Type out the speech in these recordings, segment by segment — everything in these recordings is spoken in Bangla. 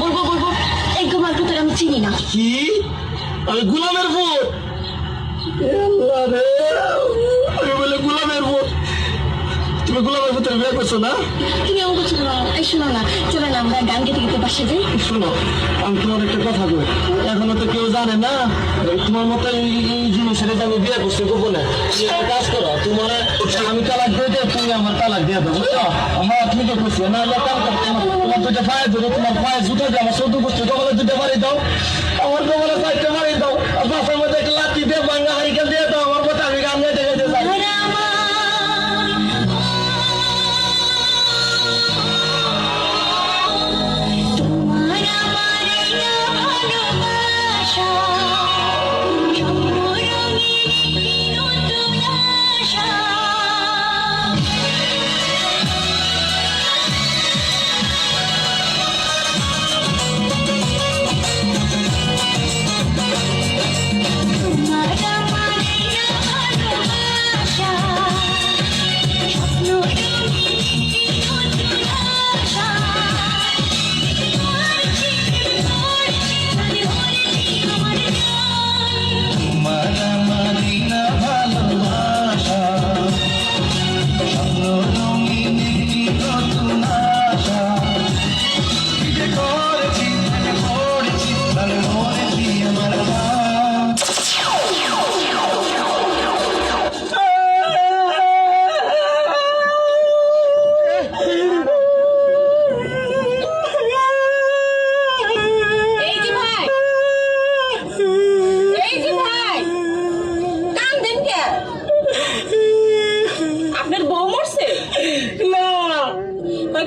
বলবো বলবো এই তোমার ভিতরে আমি চিনি না। কি আমি গোলামের ভোট? আল্লাহ রে, আমি বলে গোলামের ভোট। তুমি গোলামের ভোটের বিয়ে করছো না? তুমি এমন করছো কেন? এই শোনো না, চলো না আমরা গান গেতে গেতে বাসা যাই। শোনো, আমি তোমার একটা কথা বলি, এখনো তো কেউ জানে না তোমার মতো এই জিনিসের আমি বিয়ে করছি গোপনে। একটা কাজ করো, তোমার আমি তালাক দিয়ে দেয়, তুমি আমার তালাক দিয়ে দেবো, বুঝছো? আমার তুমি তো করছি না, তোমার দুইটা পায়ে ধরে, তোমার পায়ে জুতো দিয়ে আমার চৌদ্দ করছি, কপালে দুটো বাড়ি দাও, আমার কপালে চারটে বাড়ি দাও, আর বাসার মধ্যে একটা লাঠি দিয়ে ভাঙা হারিকেল দিয়ে দাও, আমার মতো আমি গান গাইতে গাইতে যাই।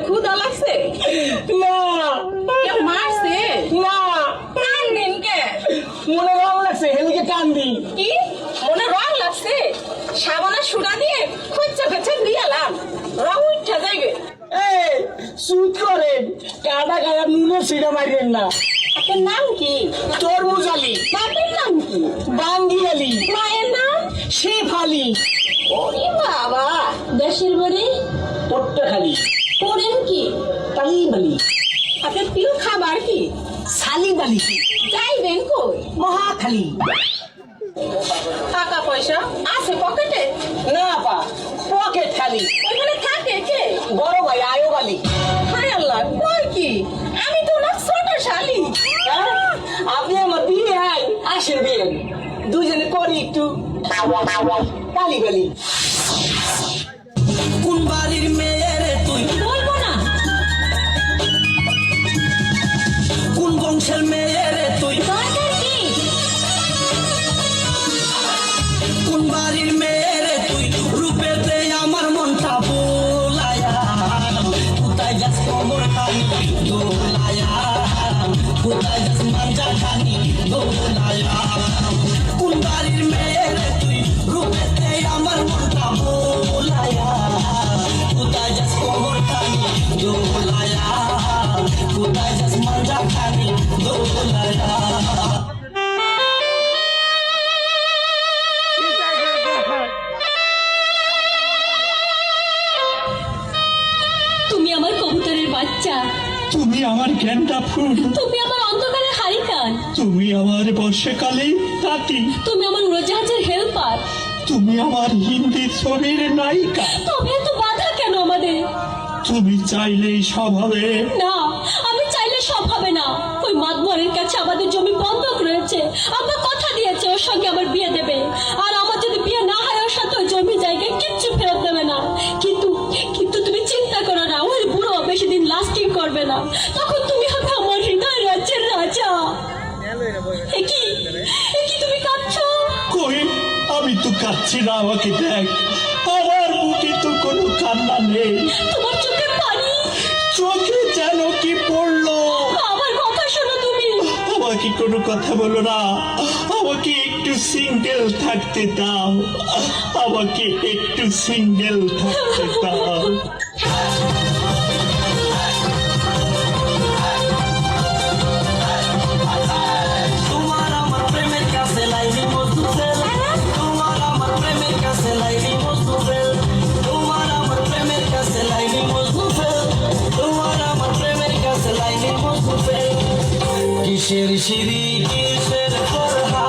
ক্ষুধা লাগছে না, মারছে না, কান্দেন কে? মনে রং লাগছে, হেলিকে কান্দি। কি মনে রং লাগছে? সাবানা সুরা দিয়ে খচ্চা খচ্চা দিয়ালাম, রং উঠা যাইবে। এই সুদ করেন, কাটা গায়া নুনের সিটা মারিয়েন না। আপনার নাম কি? তরমুজ আলী। বাপের নাম কি? বাঙ্গি আলী। মায়ের নাম? শেফ আলী। ওরে বাবা, দেশের বাড়ি? পট্টাখালী। করেন কি? তালিম আলী। আপনার প্রিয় খাবার কি? সালিম আলী। যাইবেন কই? মহাখালী। টাকা পয়সা আছে পকেটে? না পা, পকেট খালি। ওইখানে থাকে কে? বড় ভাই আয়ব আলী। হায় আল্লাহ, কই কি? আমি তো না ছোট শালি। আপনি আমার বিয়ে হয়, আসেন বিয়ে, দুজনে করি একটু তালি বালি। কোন বাড়ির মেয়ে রে তুই? বলবো না। কোন বংশের মেয়ে রে তুই? দরকার কি? কোন বাড়ির মেয়ে রে তুই? রূপেতে আমার মনটা বোলায়া, কোথায় যাস খবর খানি দোলায়া, কোথায় যাস মাঞ্জা খানি দোলায়া। কোন বাড়ির মেয়ে রে তুই? রূপেতে আমার মনটা বোলায়া, কোথায় যাস খবর খানি দোলায়া, কোথায় যাস মাঞ্জা খানি দোলায়া। তুমি আমার কবুতরের বাচ্চা, তুমি আমার ঘ্যানটা ফুল, তুমি আমার অন্ধকারের হারিকান, তুমি আমার বর্ষাকালে তাঁতি, তুমি আমার উড়োজাহাজের হেল্পার। তুমি আমার হিন্দি ছবির নায়িকা। তবে এত বাধা কেন আমাদের? তুমি চাইলেই সব হবে। না, আমি চাইলে সব হবে না। ওই মাতবরের কাছে আমাদের জমি বন্ধক রয়েছে, আমরা কথা দিয়েছে ওর সঙ্গে আমার বিয়ে দেবে, আর আমার যদি বিয়ে না হয় ওর সাথে ওই জমি জায়গায় কিচ্ছু ফেরত দেবে না। কিন্তু কিন্তু তুমি চিন্তা করো না, ওই বুড়ো বেশি দিন লাস্টিং করবে না, তখন তুমি হবে আমার হৃদয় রাজ্যের রাজা। একই তুমি কাঁদছো? কই, আমি তো কাঁদছি না, আমাকে দেখ, আমার বুকে তো কোনো কান্না নেই। তোমার চোখে পানি, চোখে যেন কি পড়লো। আমার কথা শোনো তুমি। আমাকে কোনো কথা বলো না, আমাকে একটু সিঙ্গেল থাকতে দাও, আমাকে একটু সিঙ্গেল থাকতে দাও। তোমার আমার প্রেমের কাছে লাইলি মজুফেল, তোমার আমার প্রেমের কাছে লাইলি মজুফেল, তোমার আমার প্রেমের কাছে লাইলি মজুফেল, তোমার আমার প্রেমের কাছে লাইলি মজুফেল কিসের সিঁড়ি কিসের ফরহা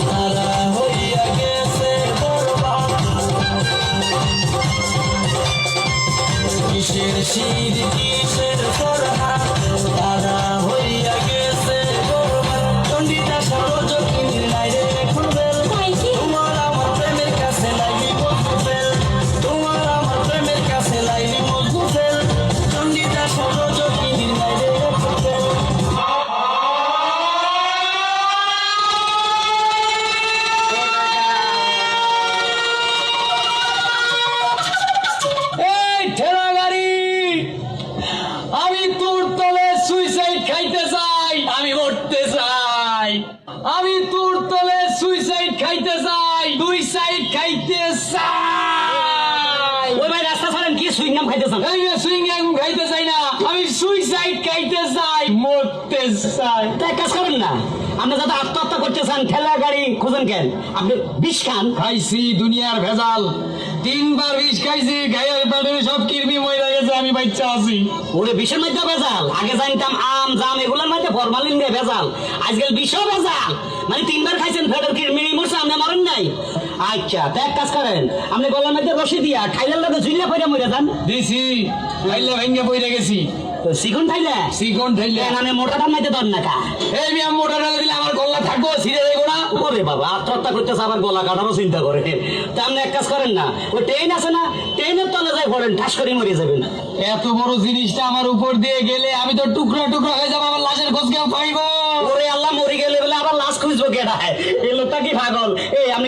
তারা হইয়া গেছে বরবাদ কিসের সিঁড়ি কিসের ফরহা তারা হইয়া গেছে বরবাদ চন্ডিতা সরোজকিনীর নাই রে এখন বেল তাই কি? তোমার আমার প্রেমের কাছে লাইলি মজুফেল তোমার আমার প্রেমের কাছে লাইলি মজুফেল চন্ডিতা সরোজকিনীর নাই রে এখন বেল এই ঠেলা গাড়ি আমি তোর তলে সুইসাইড খাইতে চাই আমি মরতে চাই আমি তোর তলে সুইসাইড খাইতে চাই দুই সাইড খাইতে চাই ওই ভাই রাস্তা ছাড়েন কি সুইংগাম খাইতেছেন এই সুইংগাম খাইতে চাই না আমি সুইসাইড খাইতে চাই মরতে চাই তা এক কাজ করেন না আপনি যাতে আত্মহত্যা করতে চান ঠেলা গাড়ি খুঁজেন কেন আপনি বিষ খান খাইছি দুনিয়ার ভেজাল 3 বার বিষ খাইছি গায়ের পেটের সব কিরমি মরে গেছে আমি বাচ্চা আছি ওরে বিষের মধ্যে ভেজাল আগে জানতাম আম জাম এগুলোর মধ্যে ফরমালিন দিয়ে ভেজাল আজকাল বিষও ভেজাল মানে 3 বার খাইছেন ফেটের কিরমিনি মরছে আপনি মরেন নাই আচ্ছা তা এক কাজ করেন আপনি গলার মধ্যে রশি দিয়া ঠাইলার লোকে ঝুলিয়া পড়ে মরে যান দিছি খাইলে ভেঙে পড়ে গেছি তো শিখুন ঠাইলে সিকন ঠাইলে মানে মোটাটার মধ্যে ধর না কা এই মিয়া মোটা টাকা দিলে আমার গলা থাকবো ছিঁড়ে দেবো না ওরে বাবা আত্মহত্যা করতেছে আবার গলা কাটারও চিন্তা করে তা আপনি এক কাজ করেন না ওই ট্রেন আছে না ট্রেনের তলে যাই পড়েন ঠাস করে মরে যাবেন এত বড় জিনিসটা আমার উপর দিয়ে গেলে আমি তো টুকরো টুকরো হয়ে যাবো আমার লাশের খোঁজ কেউ পাইবো ওরে আল্লাহ মরে গেলে বলে আবার লাশ খুঁজবো কেডা এই লোকটা কি পাগল এই আমি